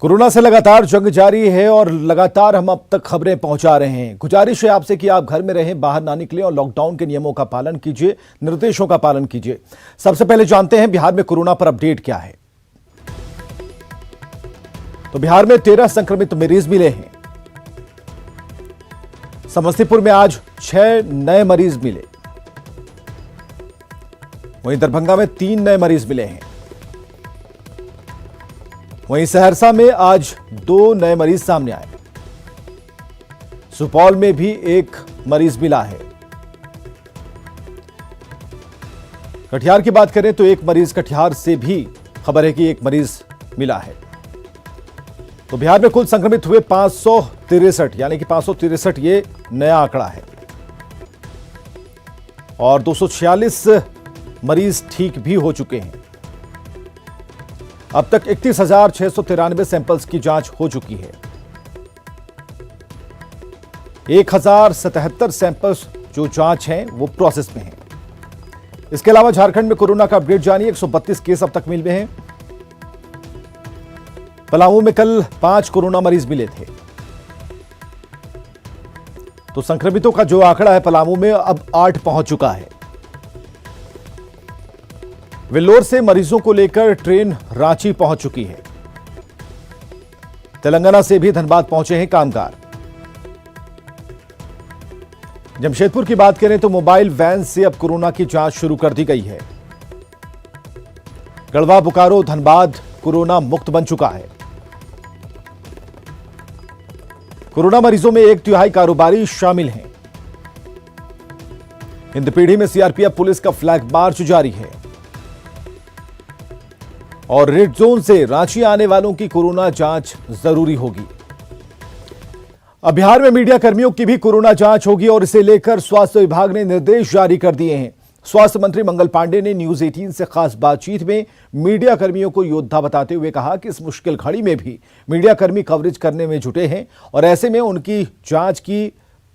Corona से लगातार जंग जारी है और लगातार हम अब तक खबरें पहुंचा रहे हैं। गुजारिश है आपसे कि आप घर में रहें, बाहर ना निकलें और लॉकडाउन के नियमों का पालन कीजिए, निर्देशों का पालन कीजिए। सबसे पहले जानते हैं बिहार में कोरोना पर अपडेट क्या है। तो बिहार में 13 संक्रमित मरीज मिले हैं। समस्तीपुर में आज 6 नए मरीज मिले। वहीं दरभंगा में 3 नए मरीज मिले हैं। वहीं सहरसा में आज 2 नए मरीज सामने आए। सुपौल में भी 1 मरीज मिला है। कटिहार की बात करें तो 1 मरीज कटिहार से भी खबर है कि 1 मरीज मिला है। तो बिहार में कुल संक्रमित हुए 563, यानी कि 563 ये नया आंकड़ा है और 246 मरीज ठीक भी हो चुके हैं। अब तक 31,693 सैंपल्स की जांच हो चुकी है। 1,077 सैंपल्स जो जांच हैं वो प्रोसेस में हैं। इसके अलावा झारखंड में कोरोना का अपडेट जानिए। 132 केस अब तक मिले हैं। पलामू में कल 5 कोरोना मरीज मिले थे। तो संक्रमितों का जो आंकड़ा है पलामू में अब 8 पहुंच चुका है। वेल्लोर से मरीजों को लेकर ट्रेन रांची पहुंच चुकी है। तेलंगाना से भी धनबाद पहुंचे हैं कामगार। जमशेदपुर की बात करें तो मोबाइल वैन से अब कोरोना की जांच शुरू कर दी गई है। गढ़वा, बोकारो, धनबाद कोरोना मुक्त बन चुका है। कोरोना मरीजों में 1/3 कारोबारी शामिल हैं। हिंदपीढ़ी में सीआरपीएफ पुलिस का फ्लैग मार्च जारी है और रेड जोन से रांची आने वालों की कोरोना जांच जरूरी होगी। अब बिहार में मीडिया कर्मियों की भी कोरोना जांच होगी और इसे लेकर स्वास्थ्य विभाग ने निर्देश जारी कर दिए हैं। स्वास्थ्य मंत्री मंगल पांडे ने न्यूज 18 से खास बातचीत में मीडिया कर्मियों को योद्धा बताते हुए कहा कि इस मुश्किल घड़ी में भी मीडिया कर्मी कवरेज करने में जुटे हैं और ऐसे में उनकी जांच की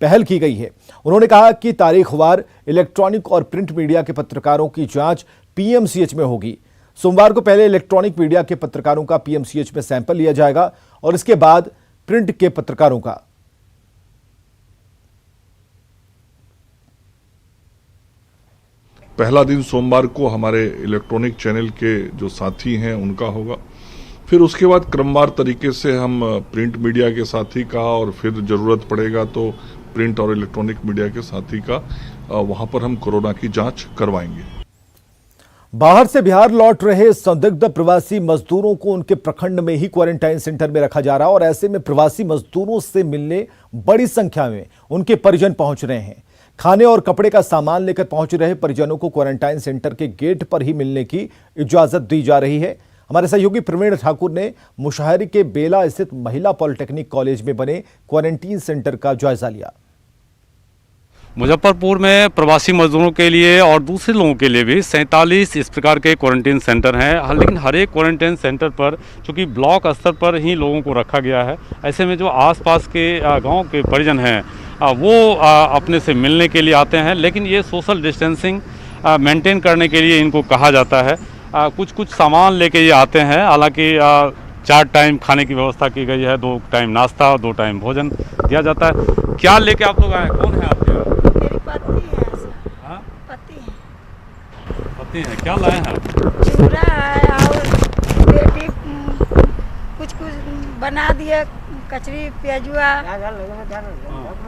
पहल की गई है। उन्होंने कहा कि तारीखवार इलेक्ट्रॉनिक और प्रिंट मीडिया के पत्रकारों की जांच पीएमसीएच में होगी। सोमवार को पहले इलेक्ट्रॉनिक मीडिया के पत्रकारों का पीएमसीएच में सैंपल लिया जाएगा और इसके बाद प्रिंट के पत्रकारों का। पहला दिन सोमवार को हमारे इलेक्ट्रॉनिक चैनल के जो साथी हैं उनका होगा। फिर उसके बाद क्रमवार तरीके से हम प्रिंट मीडिया के साथी का और फिर जरूरत पड़ेगा तो प्रिंट और इलेक्ट्रॉनिक मीडिया के साथी का वहां पर हम कोरोना की जांच करवाएंगे। बाहर से बिहार लौट रहे संदिग्ध प्रवासी मजदूरों को उनके प्रखंड में ही क्वारंटाइन सेंटर में रखा जा रहा है और ऐसे में प्रवासी मजदूरों से मिलने बड़ी संख्या में उनके परिजन पहुंच रहे हैं। खाने और कपड़े का सामान लेकर पहुंच रहे परिजनों को क्वारंटाइन सेंटर के गेट पर ही मिलने की इजाजत दी जा रही है। हमारे सहयोगी प्रवीण ठाकुर ने मुशाहरी के बेला स्थित महिला पॉलिटेक्निक कॉलेज में बने क्वारंटीन सेंटर का जायजा लिया। मुजफ्फरपुर में प्रवासी मजदूरों के लिए और दूसरे लोगों के लिए भी 47 इस प्रकार के क्वारंटीन सेंटर हैं। लेकिन हर एक क्वारंटीन सेंटर पर चूँकि ब्लॉक स्तर पर ही लोगों को रखा गया है, ऐसे में जो आसपास के गांव के परिजन हैं वो अपने से मिलने के लिए आते हैं। लेकिन ये सोशल डिस्टेंसिंग मेंटेन करने के लिए इनको कहा जाता है। कुछ सामान लेके ये आते हैं। हालांकि 4 टाइम खाने की व्यवस्था की गई है, 2 टाइम नाश्ता, 2 टाइम भोजन दिया जाता है। क्या लेके आप लोग आए? कौन है आपके? मेरी पति है। हाँ? पति है। पति है। क्या लाए हैं? चूड़ा है और बेटी कुछ बना दिए, कचरी प्याजुआ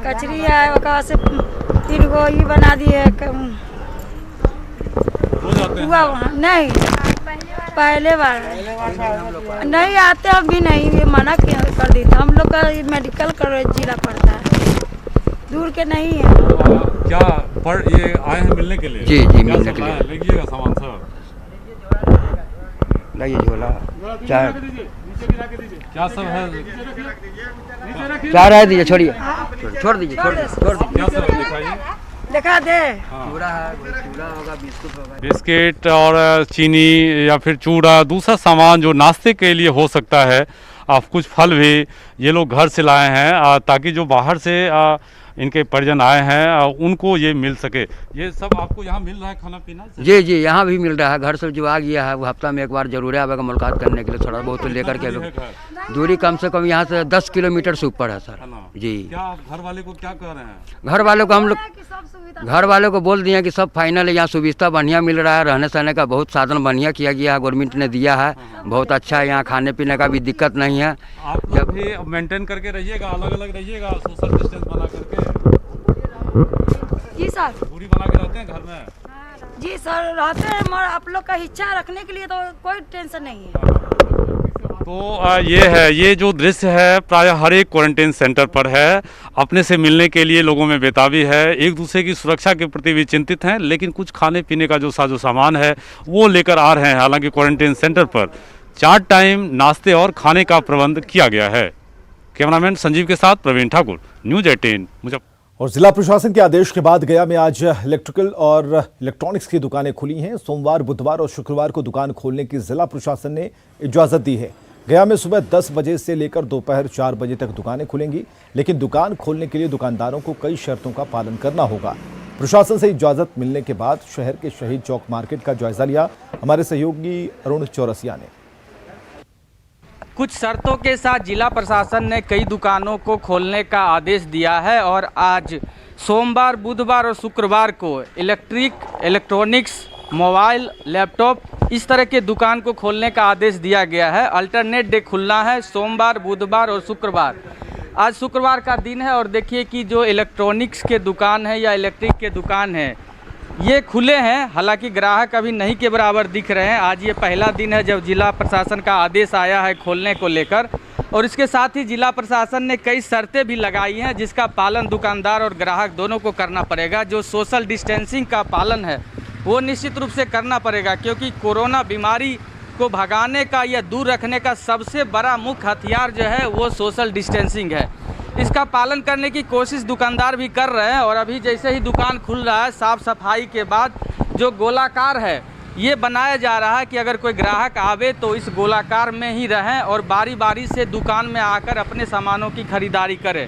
कचरी है, ओकरा से 3 गो ही बना दिए। नहीं, पहले बार नहीं आते, अभी नहीं, ये मना कर दी था। हम लोग का मेडिकल कॉलेज जिला पड़ता है, दूर के नहीं है। क्या पर ये आए हैं मिलने के लिए? जी मिलने के लिए। लेगिएगा सामान सर, लाइए झोला, चाय क्या सब है? चाय रह दीजिए, छोड़िए, छोड़ दीजिए। क्या सब दिखाइए, दिखा दे। चूड़ा है, चूड़ा होगा, बिस्कुट होगा, बिस्किट और चीनी या फिर चूड़ा, दूसरा सामान जो नाश्ते के लिए हो सकता है। कुछ फल भी ये लोग घर से लाए हैं ताकि जो बाहर से इनके परिजन आए हैं उनको ये मिल सके। ये सब आपको यहाँ मिल रहा है खाना पीना? जी जी, यहाँ भी मिल रहा है। घर से जो आ गया है वो हफ्ता में एक बार जरूर आवेगा मुलाकात करने के लिए, थोड़ा बहुत तो लेकर के लोग। दूरी कम से कम यहाँ से 10 किलोमीटर से ऊपर है सर। जी। क्या घर वाले को क्या कह रहे हैं? घर वालों को हम लोग घर वालों को बोल दिए कि सब फाइनल है, यहाँ सुविधा बढ़िया मिल रहा है, रहने सहने का बहुत साधन बढ़िया किया गया है, गवर्नमेंट ने दिया है, बहुत अच्छा है। यहाँ खाने पीने का भी दिक्कत नहीं है। आप लोग भी मेंटेन करके रहिएगा, अलग अलग रहिएगा, सोशल डिस्टेंस बना करके। जी सर, दूरी बना के रहते हैं घर में? जी सर रहते हैं, मगर आप लोग का इच्छा रखने के लिए तो कोई टेंशन नहीं है। तो ये जो दृश्य है प्रायः हर एक क्वारंटाइन सेंटर पर है। अपने से मिलने के लिए लोगों में बेताबी है, एक दूसरे की सुरक्षा के प्रति भी चिंतित हैं, लेकिन कुछ खाने पीने का जो साजो सामान है वो लेकर आ रहे हैं। हालांकि क्वारंटाइन सेंटर पर 4 टाइम नाश्ते और खाने का प्रबंध किया गया है। कैमरामैन संजीव के साथ प्रवीण ठाकुर, न्यूज़ 18 मुजफ्फरपुर। और जिला प्रशासन के आदेश के बाद गया में आज इलेक्ट्रिकल और इलेक्ट्रॉनिक्स की दुकानें खुली हैं। सोमवार, बुधवार और शुक्रवार को दुकान खोलने की जिला प्रशासन ने इजाजत दी है। गया में सुबह 10 बजे से लेकर दोपहर 4 बजे तक दुकानें खुलेंगी, लेकिन दुकान खोलने के लिए दुकानदारों को कई शर्तों का पालन करना होगा। प्रशासन से इजाजत मिलने के बाद शहर के शहीद चौक मार्केट का जायजा लिया हमारे सहयोगी अरुण चौरसिया ने। कुछ शर्तों के साथ जिला प्रशासन ने कई दुकानों को खोलने का आदेश दिया है और आज सोमवार, बुधवार और शुक्रवार को इलेक्ट्रॉनिक्स, मोबाइल, लैपटॉप इस तरह के दुकान को खोलने का आदेश दिया गया है। अल्टरनेट डे खुलना है सोमवार, बुधवार और शुक्रवार। आज शुक्रवार का दिन है और देखिए कि जो इलेक्ट्रॉनिक्स के दुकान है या इलेक्ट्रिक के दुकान है ये खुले हैं। हालांकि ग्राहक अभी नहीं के बराबर दिख रहे हैं। आज ये पहला दिन है जब जिला प्रशासन का आदेश आया है खोलने को लेकर, और इसके साथ ही जिला प्रशासन ने कई शर्तें भी लगाई हैं जिसका पालन दुकानदार और ग्राहक दोनों को करना पड़ेगा। जो सोशल डिस्टेंसिंग का पालन है वो निश्चित रूप से करना पड़ेगा, क्योंकि कोरोना बीमारी को भगाने का या दूर रखने का सबसे बड़ा मुख्य हथियार जो है वो सोशल डिस्टेंसिंग है। इसका पालन करने की कोशिश दुकानदार भी कर रहे हैं और अभी जैसे ही दुकान खुल रहा है, साफ़ सफाई के बाद जो गोलाकार है ये बनाया जा रहा है कि अगर कोई ग्राहक आवे तो इस गोलाकार में ही रहें और बारी बारी से दुकान में आकर अपने सामानों की खरीदारी करें।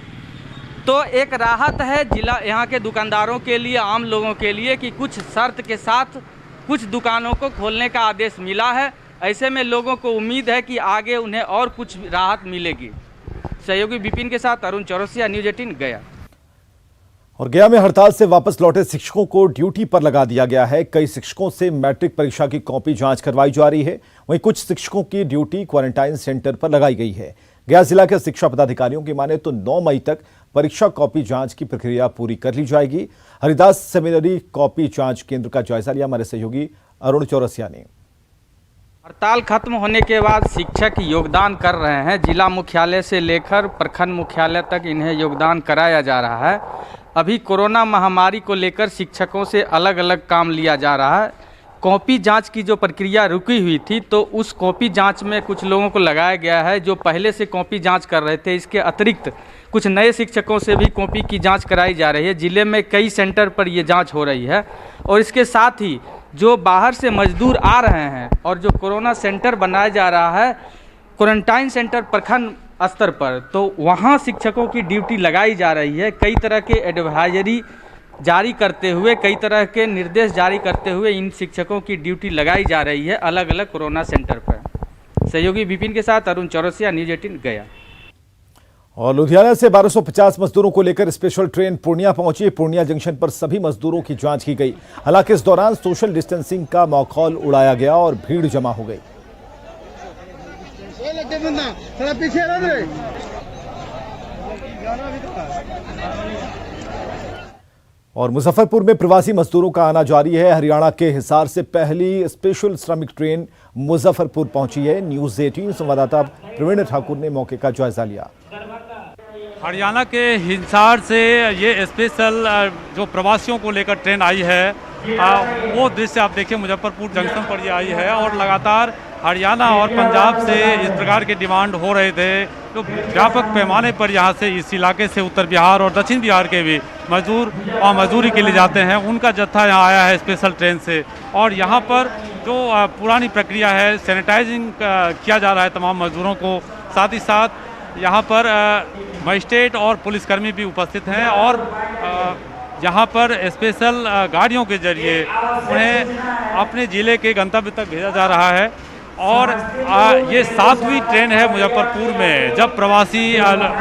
तो एक राहत है जिला यहाँ के दुकानदारों के लिए, आम लोगों के लिए, कि कुछ शर्त के साथ कुछ दुकानों को खोलने का आदेश मिला है। ऐसे में लोगों को उम्मीद है कि आगे उन्हें और कुछ राहत मिलेगी। सहयोगी विपिन के साथ अरुण चौरसिया, न्यूज़ 18 गया। और गया में हड़ताल से वापस लौटे शिक्षकों को ड्यूटी पर लगा दिया गया है। कई शिक्षकों से मैट्रिक परीक्षा की कॉपी जांच करवाई जा रही है। वहीं कुछ शिक्षकों की ड्यूटी क्वारंटाइन सेंटर पर लगाई गई है। गया जिला के शिक्षा पदाधिकारियों की माने तो 9 मई तक परीक्षा कॉपी जांच की प्रक्रिया पूरी कर ली जाएगी। हरिदास सेमिनरी कॉपी जांच केंद्र का जायजा लिया हमारे सहयोगी अरुण चौरसिया ने। हड़ताल खत्म होने के बाद शिक्षक योगदान कर रहे हैं। जिला मुख्यालय से लेकर प्रखंड मुख्यालय तक इन्हें योगदान कराया जा रहा है। अभी कोरोना महामारी को लेकर शिक्षकों से अलग अलग काम लिया जा रहा है। कॉपी जांच की जो प्रक्रिया रुकी हुई थी तो उस कॉपी जांच में कुछ लोगों को लगाया गया है जो पहले से कॉपी जांच कर रहे थे। इसके अतिरिक्त कुछ नए शिक्षकों से भी कॉपी की जांच कराई जा रही है। जिले में कई सेंटर पर ये जांच हो रही है और इसके साथ ही जो बाहर से मजदूर आ रहे हैं और जो कोरोना सेंटर बनाया जा रहा है क्वारंटाइन सेंटर प्रखंड स्तर पर, तो वहाँ शिक्षकों की ड्यूटी लगाई जा रही है। कई तरह के एडवाइजरी जारी करते हुए, कई तरह के निर्देश जारी करते हुए इन शिक्षकों की ड्यूटी लगाई जा रही है अलग अलग कोरोना सेंटर पर। सहयोगी विपिन के साथ अरुण चौरसिया, न्यूज़ 18 गया। और लुधियाना से 1250 मजदूरों को लेकर स्पेशल ट्रेन पूर्णिया पहुंची। पूर्णिया जंक्शन पर सभी मजदूरों की जांच की गई। हालांकि इस दौरान सोशल डिस्टेंसिंग का मौखौल उड़ाया गया और भीड़ जमा हो गई। और मुजफ्फरपुर में प्रवासी मजदूरों का आना जारी है। हरियाणा के हिसार से पहली स्पेशल श्रमिक ट्रेन मुजफ्फरपुर पहुंची है। न्यूज़ 18 संवाददाता प्रवीण ठाकुर ने मौके का जायजा लिया। हरियाणा के हिसार से ये स्पेशल जो प्रवासियों को लेकर ट्रेन आई है वो दृश्य आप देखिए मुजफ्फरपुर जंक्शन पर ये आई है और लगातार हरियाणा और पंजाब से इस प्रकार के डिमांड हो रहे थे। तो व्यापक पैमाने पर यहाँ से इस इलाके से उत्तर बिहार और दक्षिण बिहार के भी मजदूर और मजदूरी के लिए जाते हैं, उनका जत्था यहाँ आया है स्पेशल ट्रेन से। और यहाँ पर जो पुरानी प्रक्रिया है, सैनिटाइजिंग किया जा रहा है तमाम मजदूरों को, साथ ही साथ यहाँ पर मजिस्ट्रेट और पुलिसकर्मी भी उपस्थित हैं और यहाँ पर स्पेशल गाड़ियों के जरिए उन्हें अपने ज़िले के गंतव्य तक भेजा जा रहा है। और ये 7वीं ट्रेन है मुजफ्फरपुर में जब प्रवासी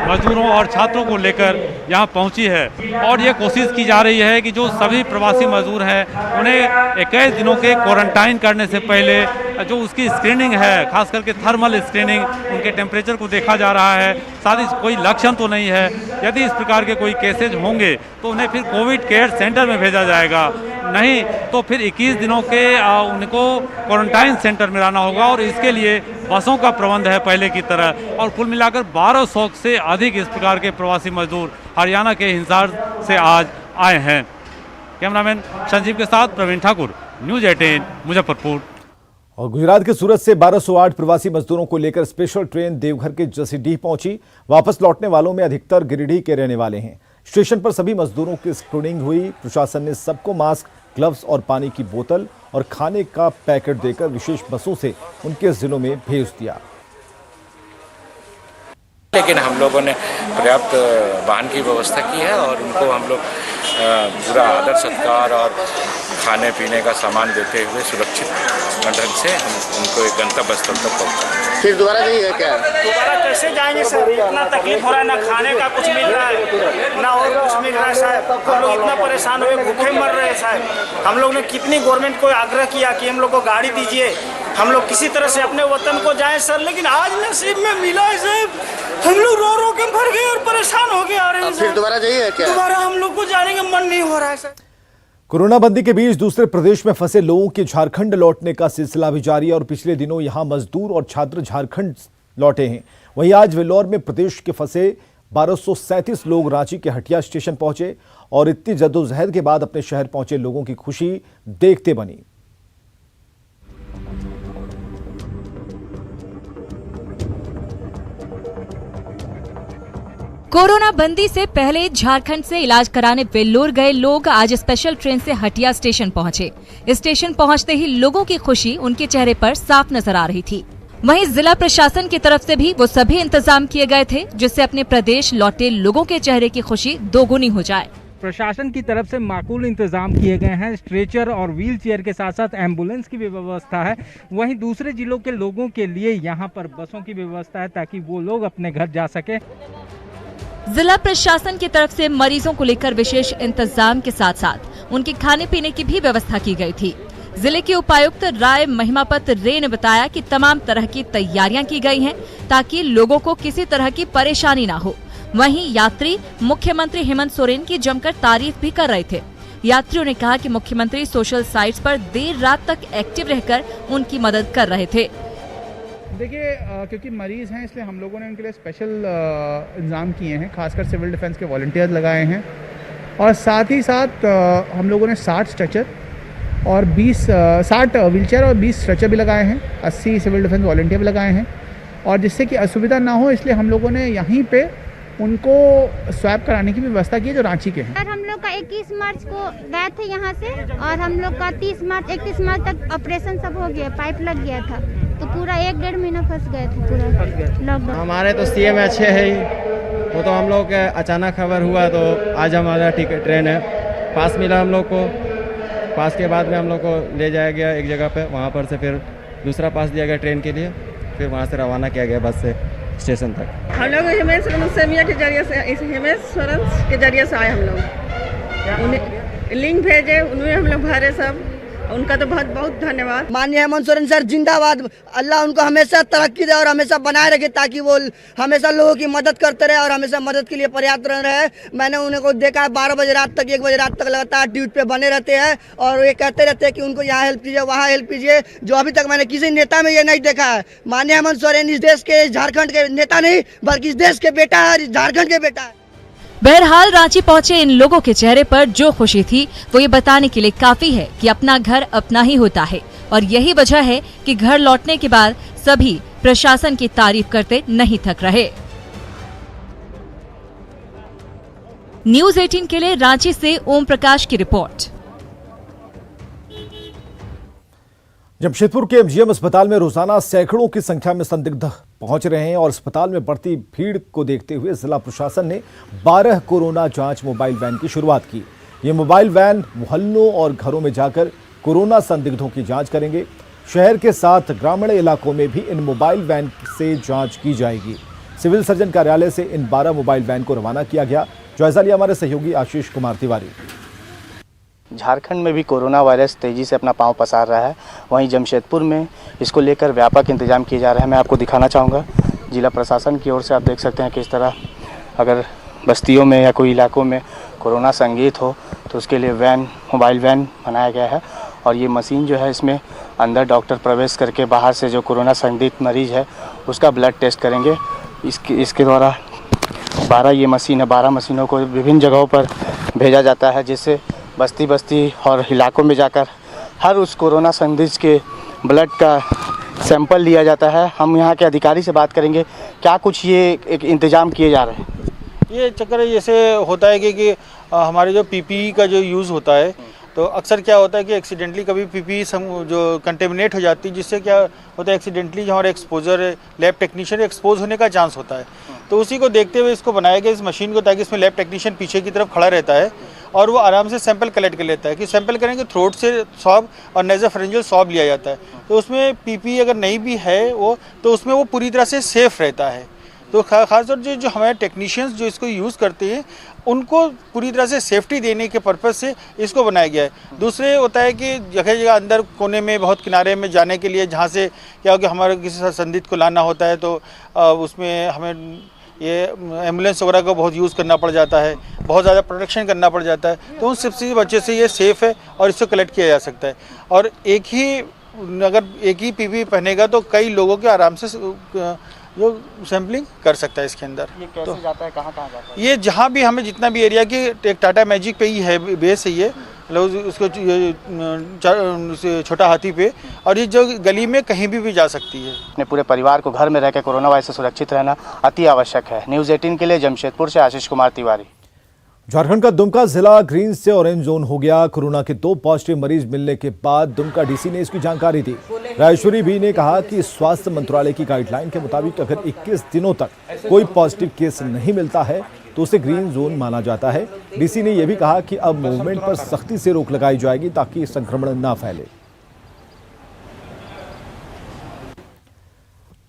मजदूरों और छात्रों को लेकर यहाँ पहुँची है। और ये कोशिश की जा रही है कि जो सभी प्रवासी मजदूर हैं उन्हें 21 दिनों के क्वारंटाइन करने से पहले जो उसकी स्क्रीनिंग है, खास करके थर्मल स्क्रीनिंग, उनके टेम्परेचर को देखा जा रहा है। साथ ही कोई लक्षण तो नहीं है, यदि इस प्रकार के कोई केसेज होंगे तो उन्हें फिर कोविड केयर सेंटर में भेजा जाएगा, नहीं तो फिर 21 दिनों के उनको क्वारंटाइन सेंटर में रहना होगा। और इसके लिए बसों का प्रबंध है पहले की तरह। और कुल मिलाकर 1200 से अधिक इस प्रकार के प्रवासी मजदूर हरियाणा के हिसार से आज आए हैं। कैमरामैन संजीव के साथ प्रवीण ठाकुर, न्यूज़ 18 मुजफ्फरपुर। और गुजरात के सूरत से 1208 प्रवासी मजदूरों को लेकर स्पेशल ट्रेन देवघर के जसीडीह पहुंची। वापस लौटने वालों में अधिकतर गिरिडीह के रहने वाले हैं। स्टेशन पर सभी मजदूरों की स्क्रीनिंग हुई। प्रशासन ने सबको मास्क, ग्लव्स और पानी की बोतल और खाने का पैकेट देकर विशेष बसों से उनके जिलों में भेज दिया। लेकिन हम लोगों ने पर्याप्त वाहन की व्यवस्था की है और उनको हम लोग पूरा आदर सत्कार और खाने पीने का सामान देते हुए सुरक्षित ढंग से हम उनको एक गंतव्य स्थल तक पहुँचाएं। फिर दोबारा जाइए क्या? दोबारा कैसे जाएंगे सर? इतना तकलीफ हो रहा है, ना खाने का कुछ मिल रहा है ना और कुछ मिल रहा है साहब। हम लोग इतना परेशान हुए, भूखे मर रहे हैं साहब। हम लोग ने कितनी गवर्नमेंट को आग्रह किया कि हम लोग को गाड़ी दीजिए, हम लोग किसी तरह से अपने वतन को जाएं सर, लेकिन आज नसीब में मिला है साहब। हम लोग रो रो के मर गए और परेशान हो गए आ रहे हैं। फिर दोबारा जाइए क्या? दोबारा हम लोग को जाने का मन नहीं हो रहा है सर। कोरोना बंदी के बीच दूसरे प्रदेश में फंसे लोगों के झारखंड लौटने का सिलसिला भी जारी है और पिछले दिनों यहां मजदूर और छात्र झारखंड लौटे हैं। वहीं आज वेल्लोर में प्रदेश के फंसे 1237 लोग रांची के हटिया स्टेशन पहुंचे और इतनी जद्दोजहद के बाद अपने शहर पहुंचे लोगों की खुशी देखते बनी। कोरोना बंदी से पहले झारखंड से इलाज कराने वेल्लोर गए लोग आज स्पेशल ट्रेन से हटिया स्टेशन पहुंचे। स्टेशन पहुंचते ही लोगों की खुशी उनके चेहरे पर साफ नजर आ रही थी। वहीं जिला प्रशासन की तरफ से भी वो सभी इंतजाम किए गए थे जिससे अपने प्रदेश लौटे लोगों के चेहरे की खुशी दोगुनी हो जाए। प्रशासन की तरफ से माकूल इंतजाम किए गए हैं। स्ट्रेचर और व्हील चेयर के साथ साथ एम्बुलेंस की भी व्यवस्था है। वहीं दूसरे जिलों के लोगों के लिए यहाँ पर बसों की व्यवस्था है ताकि वो लोग अपने घर जा सके। जिला प्रशासन की तरफ से मरीजों को लेकर विशेष इंतजाम के साथ साथ उनके खाने पीने की भी व्यवस्था की गई थी। जिले के उपायुक्त राय महिमापत रे ने बताया कि तमाम तरह की तैयारियां की गई हैं ताकि लोगों को किसी तरह की परेशानी ना हो। वहीं यात्री मुख्यमंत्री हेमंत सोरेन की जमकर तारीफ भी कर रहे थे। यात्रियों ने कहा कि मुख्यमंत्री सोशल साइट्स पर देर रात तक एक्टिव रहकर उनकी मदद कर रहे थे। देखिए, क्योंकि मरीज हैं इसलिए हम लोगों ने उनके लिए स्पेशल इंतजाम किए हैं। खासकर सिविल डिफेंस के वॉलंटियर्स लगाए हैं और साथ ही साथ हम लोगों ने 60 स्ट्रेचर और 60 व्हीलचेयर और 20 स्ट्रेचर भी लगाए हैं। 80 सिविल डिफेंस वॉलंटियर भी लगाए हैं और जिससे कि असुविधा ना हो इसलिए हम लोगों ने यहीं पे उनको स्वैप कराने की भी व्यवस्था की है जो रांची के हैं। हम लोग का 21 मार्च को गए थे यहाँ से और हम लोग का 31 मार्च तक ऑपरेशन सब हो गया, पाइप लग गया था तो पूरा 1-1.5 महीना फंस गए थे पूरा लॉकडाउन। हमारे तो सीएम अच्छे है ही, वो तो हम लोग के अचानक खबर हुआ तो आज हमारा टिकट ट्रेन है, पास मिला हम लोग को। पास के बाद में हम लोग को ले जाया गया एक जगह पे, वहाँ पर से फिर दूसरा पास दिया गया ट्रेन के लिए, फिर वहाँ से रवाना किया गया बस से स्टेशन तक। हम लोग हेमंत सोरेन के जरिए से आए। हम लोग उन्हें लिंक भेजे, उन्हें हम लोग भरे सब, उनका तो बहुत बहुत धन्यवाद। माननीय हेमंत सोरेन सर जिंदाबाद। अल्लाह उनको हमेशा तरक्की दे और हमेशा बनाए रखे ताकि वो हमेशा लोगों की मदद करते रहे और हमेशा मदद के लिए पर्याप्त रहे। मैंने उन्हें को देखा है 12 बजे रात तक 1 बजे रात तक लगातार ड्यूटी पे बने रहते हैं और ये कहते रहते हैं कि उनको यहाँ हेल्प कीजिए वहाँ हेल्प कीजिए, जो अभी तक मैंने किसी नेता में ये नहीं देखा है। माननीय हेमंत सोरेन इस देश के, झारखंड के नेता नहीं बल्कि इस देश के बेटा है, झारखंड के बेटा है। बहरहाल रांची पहुंचे इन लोगों के चेहरे पर जो खुशी थी वो ये बताने के लिए काफी है कि अपना घर अपना ही होता है और यही वजह है कि घर लौटने के बाद सभी प्रशासन की तारीफ करते नहीं थक रहे। न्यूज़ 18 के लिए रांची से ओम प्रकाश की रिपोर्ट। जमशेदपुर के एमजीएम अस्पताल में रोजाना सैकड़ों की संख्या में संदिग्ध पहुंच रहे हैं और अस्पताल में बढ़ती भीड़ को देखते हुए जिला प्रशासन ने 12 कोरोना जांच मोबाइल वैन की शुरुआत की। ये मोबाइल वैन मोहल्लों और घरों में जाकर कोरोना संदिग्धों की जांच करेंगे। शहर के साथ ग्रामीण इलाकों में भी इन मोबाइल वैन से जांच की जाएगी। सिविल सर्जन कार्यालय से इन 12 मोबाइल वैन को रवाना किया गया। जायजा लिया हमारे सहयोगी आशीष कुमार तिवारी। झारखंड में भी कोरोना वायरस तेज़ी से अपना पांव पसार रहा है, वहीं जमशेदपुर में इसको लेकर व्यापक इंतजाम किए जा रहे हैं। मैं आपको दिखाना चाहूँगा जिला प्रशासन की ओर से। आप देख सकते हैं किस तरह अगर बस्तियों में या कोई इलाकों में कोरोना संदिग्ध हो तो उसके लिए वैन, मोबाइल वैन बनाया गया है। और ये मशीन जो है, इसमें अंदर डॉक्टर प्रवेश करके बाहर से जो कोरोना संदिग्ध मरीज है उसका ब्लड टेस्ट करेंगे। इसके द्वारा 12 ये मशीन है, 12 मशीनों को विभिन्न जगहों पर भेजा जाता है, जिससे बस्ती बस्ती और इलाकों में जाकर हर उस कोरोना संदिग्ध के ब्लड का सैंपल लिया जाता है। हम यहाँ के अधिकारी से बात करेंगे, क्या कुछ ये एक इंतजाम किए जा रहे हैं। ये चक्कर जैसे होता है कि हमारे जो पीपीई का जो यूज़ होता है, तो अक्सर क्या होता है कि एक्सीडेंटली कभी पीपीई जो कंटेमिनेट हो जाती है, जिससे क्या होता है एक्सीडेंटली हमारे एक्सपोजर लैब टेक्नीशियन एक्सपोज होने का चांस होता है। तो उसी को देखते हुए इसको बनाया गया इस मशीन को, ताकि इसमें लैब टेक्नीशियन पीछे की तरफ खड़ा रहता है और वो आराम से सैंपल कलेक्ट कर लेता है। कि सैंपल करेंगे थ्रोट से स्वैब और नेज़ोफेरेंजियल स्वैब लिया जाता है। तो उसमें पीपीई अगर नहीं भी है वो, तो उसमें वो पूरी तरह से सेफ रहता है। तो खासतौर से जो हमारे टेक्नीशियंस जो इसको यूज़ करते हैं, उनको पूरी तरह से सेफ्टी देने के पर्पज़ से इसको बनाया गया है। दूसरे होता है कि जगह जगह अंदर कोने में बहुत किनारे में जाने के लिए, जहाँ से क्या हो कि हमारे किसी संदिग्ध को लाना होता है, तो उसमें हमें ये एम्बुलेंस वगैरह को बहुत यूज़ करना पड़ जाता है, बहुत ज़्यादा प्रोटेक्शन करना पड़ जाता है। तो उन सब चीज़ वजह से ये सेफ़ है और इसको कलेक्ट किया जा सकता है। और अगर एक ही पीपीई पहनेगा तो कई लोगों के आराम से जो सैम्पलिंग कर सकता है इसके अंदर। ये कैसे जाता है, कहाँ जाता है? ये जहाँ भी हमें जितना भी एरिया की एक टाटा मैजिक पे ही है बेस है, ये उसको छोटा हाथी पे, और ये जो गली में कहीं भी जा सकती है। अपने पूरे परिवार को घर में रहकर कोरोना वायरस से सुरक्षित रहना अति आवश्यक है। न्यूज़ 18 के लिए जमशेदपुर से आशीष कुमार तिवारी। झारखंड का दुमका जिला ग्रीन से ऑरेंज जोन हो गया। कोरोना के 2 पॉजिटिव मरीज मिलने के बाद दुमका डीसी ने इसकी जानकारी दी। राजेश्वरी बी ने कहा कि स्वास्थ्य मंत्रालय की गाइडलाइन के मुताबिक अगर 21 दिनों तक कोई पॉजिटिव केस नहीं मिलता है तो उसे ग्रीन जोन माना जाता है। डीसी ने यह भी कहा कि अब मूवमेंट पर सख्ती से रोक लगाई जाएगी ताकि संक्रमण न फैले।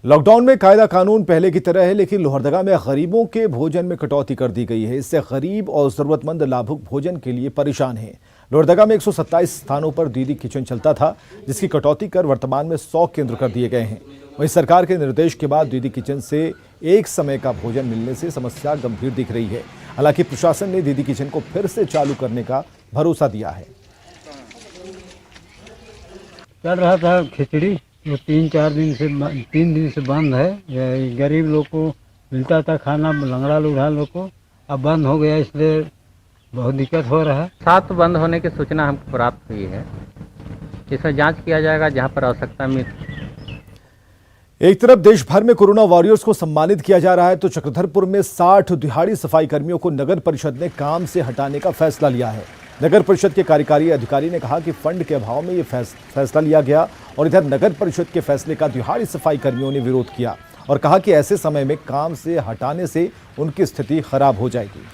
लॉकडाउन में कायदा कानून पहले की तरह है, लेकिन लोहरदगा में गरीबों के भोजन में कटौती कर दी गई है। इससे गरीब और जरूरतमंद लाभुक भोजन के लिए परेशान हैं। लोहरदगा में 127 स्थानों पर दीदी किचन चलता था, जिसकी कटौती कर वर्तमान में 100 केंद्र कर दिए गए हैं। वहीं सरकार के निर्देश के बाद दीदी किचन से एक समय का भोजन मिलने से समस्या गंभीर दिख रही है। हालांकि प्रशासन ने दीदी किचन को फिर से चालू करने का भरोसा दिया है। चल रहा था खिचड़ी, वो 3 दिन से बंद है। गरीब लोग को मिलता था खाना, लंगड़ा लूढ़ा लोग को, अब बंद हो गया, इसलिए बहुत दिक्कत हो रहा है। 7 बंद होने की सूचना हमको प्राप्त हुई है। इसमें जांच किया जाएगा जहां पर आवश्यकता मिले। एक तरफ देश भर में कोरोना वॉरियर्स को सम्मानित किया जा रहा है, तो चक्रधरपुर में 60 दिहाड़ी सफाई कर्मियों को नगर परिषद ने काम से हटाने का फैसला लिया है। नगर परिषद के कार्यकारी अधिकारी ने कहा कि फंड के अभाव में यह फैसला लिया गया, और इधर नगर परिषद के फैसले का दिहाड़ी सफाई कर्मियों ने विरोध किया और कहा कि ऐसे समय में काम से हटाने से उनकी स्थिति खराब हो जाएगी।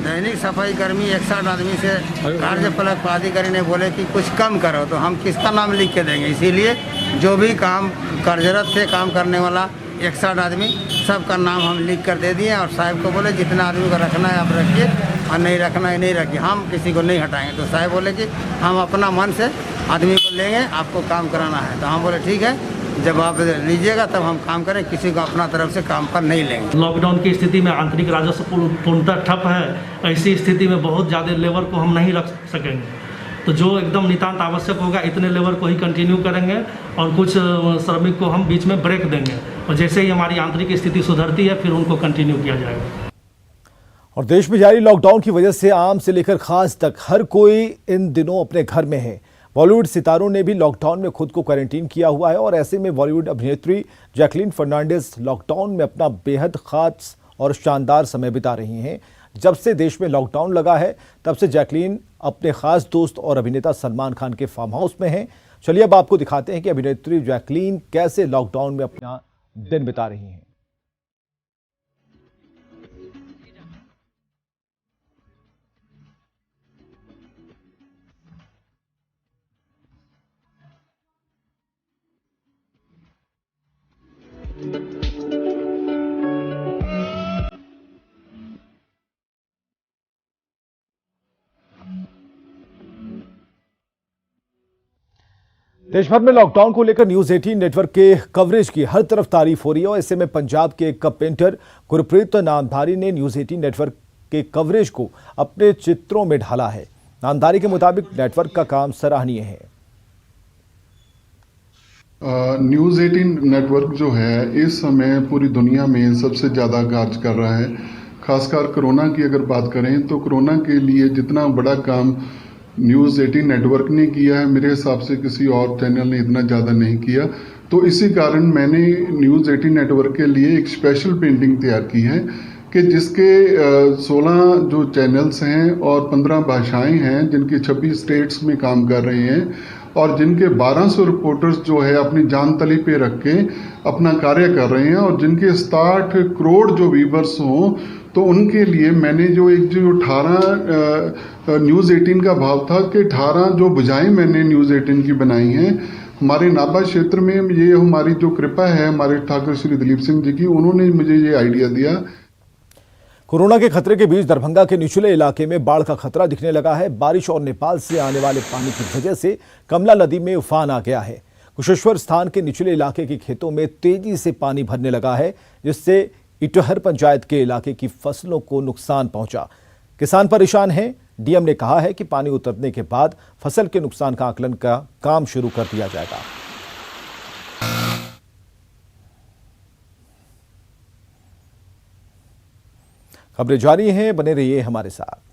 दैनिक सफाई कर्मी 61 आदमी से कार्यपालक पदाधिकारी ने बोले कि कुछ कम करो, तो हम किसका नाम लिख के देंगे। इसीलिए जो भी काम कार्यरत थे काम करने वाला 61 आदमी, सबका नाम हम लिख कर दे दिए और साहब को बोले जितना आदमी को रखना है आप रखिए और नहीं रखना है नहीं रखिए, हम किसी को नहीं हटाएंगे। तो साहब बोले कि हम अपना मन से आदमी को लेंगे, आपको काम कराना है। तो हम बोले ठीक है, जब आप लीजिएगा तब हम काम करें, किसी को अपना तरफ से काम पर नहीं लेंगे। लॉकडाउन की स्थिति में आंतरिक राजस्व पूर्णतः ठप है। ऐसी स्थिति में बहुत ज़्यादा लेबर को हम नहीं रख सकेंगे, तो जो एकदम नितांत आवश्यक होगा इतने लेबर को ही कंटिन्यू करेंगे और कुछ श्रमिक को हम बीच में ब्रेक देंगे, और जैसे ही हमारी आंतरिक स्थिति सुधरती है फिर उनको कंटिन्यू किया जाएगा। और देश में जारी लॉकडाउन की वजह से आम से लेकर खास तक हर कोई इन दिनों अपने घर में है। बॉलीवुड सितारों ने भी लॉकडाउन में खुद को क्वारंटीन किया हुआ है, और ऐसे में बॉलीवुड अभिनेत्री जैकलीन फर्नांडिस लॉकडाउन में अपना बेहद खास और शानदार समय बिता रही हैं। जब से देश में लॉकडाउन लगा है तब से जैकलीन अपने खास दोस्त और अभिनेता सलमान खान के फार्म हाउस में हैं। चलिए अब आपको दिखाते हैं कि अभिनेत्री जैकलीन कैसे लॉकडाउन में अपना दिन बिता रही हैं। देश भर में लॉकडाउन को लेकर न्यूज 18 नेटवर्क के कवरेज की हर तरफ तारीफ हो रही है और ऐसे में पंजाब के कप पेंटर गुरप्रीत नामधारी ने न्यूज 18 नेटवर्क के कवरेज को अपने चित्रों में ढाला है। नामधारी के मुताबिक नेटवर्क का काम सराहनीय है। न्यूज 18 नेटवर्क जो है इस समय पूरी दुनिया में सबसे ज़्यादा कार्य कर रहा है। खासकर कोरोना की अगर बात करें तो कोरोना के लिए जितना बड़ा काम न्यूज़ 18 नेटवर्क ने किया है, मेरे हिसाब से किसी और चैनल ने इतना ज़्यादा नहीं किया। तो इसी कारण मैंने न्यूज़ 18 नेटवर्क के लिए एक स्पेशल पेंटिंग तैयार की है कि जिसके 16 जो चैनल्स हैं और 15 भाषाएं हैं, जिनकी 26 स्टेट्स में काम कर रहे हैं और जिनके 1200 रिपोर्टर्स जो है अपनी जान तली पे रख के अपना कार्य कर रहे हैं और जिनके 60 करोड़ जो व्यूवर्स हों, तो उनके लिए मैंने जो 18 न्यूज़ 18 का भाव था कि 18 जो बुझाएं मैंने न्यूज़ 18 की बनाई हैं हमारे नाभा क्षेत्र में। ये हमारी जो कृपा है हमारे ठाकुर श्री दिलीप सिंह जी की, उन्होंने मुझे ये आइडिया दिया। कोरोना के खतरे के बीच दरभंगा के निचले इलाके में बाढ़ का खतरा दिखने लगा है। बारिश और नेपाल से आने वाले पानी की वजह से कमला नदी में उफान आ गया है। कुशेश्वर स्थान के निचले इलाके के खेतों में तेजी से पानी भरने लगा है, जिससे इटहर पंचायत के इलाके की फसलों को नुकसान पहुंचा। किसान परेशान हैं। डीएम ने कहा है कि पानी उतरने के बाद फसल के नुकसान का आकलन का काम शुरू कर दिया जाएगा। खबरें जारी हैं, बने रहिए हमारे साथ।